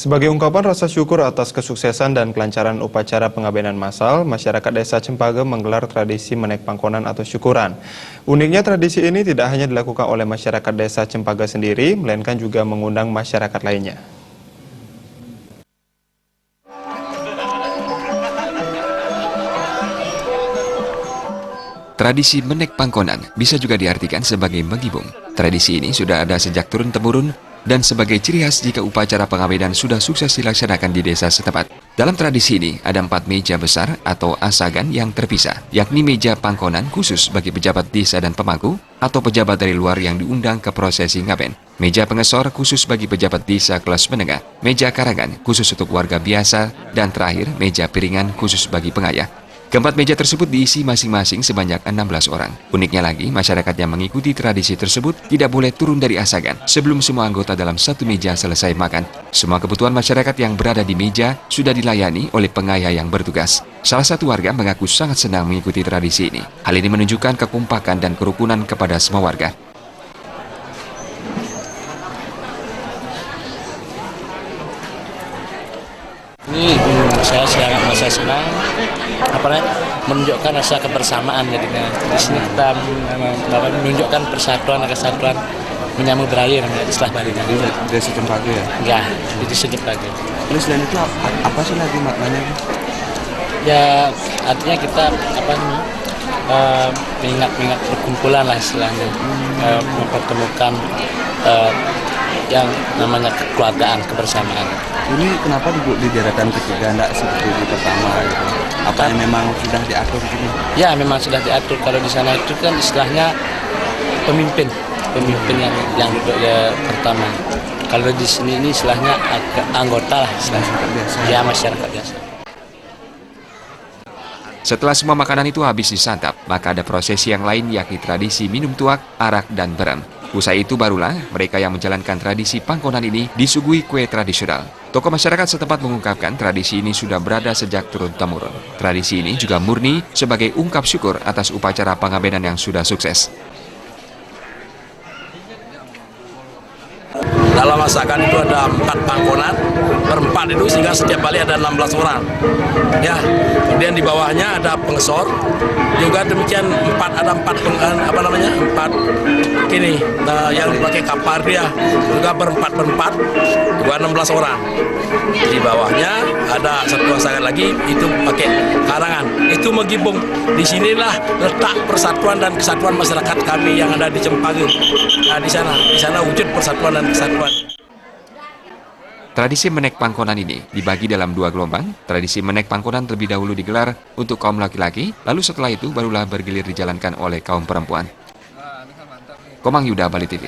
Sebagai ungkapan rasa syukur atas kesuksesan dan kelancaran upacara pengabenan massal, masyarakat desa Cempage menggelar tradisi menek pangkonan atau syukuran. Uniknya tradisi ini tidak hanya dilakukan oleh masyarakat desa Cempage sendiri, melainkan juga mengundang masyarakat lainnya. Tradisi menek pangkonan bisa juga diartikan sebagai menggibung. Tradisi ini sudah ada sejak turun-temurun dan sebagai ciri khas jika upacara pengabenan sudah sukses dilaksanakan di desa setempat. Dalam tradisi ini ada 4 meja besar atau asagan yang terpisah, yakni meja pangkonan khusus bagi pejabat desa dan pemangku atau pejabat dari luar yang diundang ke prosesi ngaben. Meja pengesor khusus bagi pejabat desa kelas menengah, meja karangan khusus untuk warga biasa, dan terakhir meja piringan khusus bagi pengayah. Keempat meja tersebut diisi masing-masing sebanyak 16 orang. Uniknya lagi, masyarakat yang mengikuti tradisi tersebut tidak boleh turun dari asagan sebelum semua anggota dalam satu meja selesai makan. Semua kebutuhan masyarakat yang berada di meja sudah dilayani oleh pengayah yang bertugas. Salah satu warga mengaku sangat senang mengikuti tradisi ini. Hal ini menunjukkan kekompakan dan kerukunan kepada semua warga. Ini saya sangat merasa senang, menunjukkan rasa kebersamaan jadinya. Di sini kita menunjukkan persatuan, kesatuan, menyambut beraya namanya istilah Bali. Desa Cempage ya? Ya, di Desa Cempage. Terus selain itu apa sih lagi maknanya? Ya, artinya kita mengingat perkumpulan lah istilahnya, mempertemukan yang namanya kekeluargaan, kebersamaan. Ini kenapa didaerahkan ketiga, enggak seperti di pertama gitu? Apa yang memang sudah diatur gitu? Ya, memang sudah diatur. Kalau di sana itu kan istilahnya pemimpin yang duduk ya pertama. Kalau di sini ini istilahnya anggota lah, Masyarakat biasa. Ya, masyarakat biasa. Setelah semua makanan itu habis disantap, maka ada prosesi yang lain yakni tradisi minum tuak, arak, dan berem. Usai itu barulah mereka yang menjalankan tradisi pangkonan ini disuguhi kue tradisional. Tokoh masyarakat setempat mengungkapkan tradisi ini sudah berada sejak turun-temurun. Tradisi ini juga murni sebagai ungkap syukur atas upacara pengabenan yang sudah sukses. Dalam masakan itu ada 4 pangkonan, berempat itu sehingga setiap kali ada 16 orang. Ya, kemudian di bawahnya ada pengesor, juga demikian 4 gini, yang dipakai kapar dia juga berempat, juga 16 orang. Di bawahnya ada satu asagan lagi itu pakai karangan. Itu menggibung. Disinilah letak persatuan dan kesatuan masyarakat kami yang ada di Cempage. Nah, di sana wujud persatuan dan kesatuan. Tradisi menek pangkonan ini dibagi dalam 2 gelombang. Tradisi menek pangkonan terlebih dahulu digelar untuk kaum laki-laki, lalu setelah itu barulah bergilir dijalankan oleh kaum perempuan. Komang Yuda, Bali TV.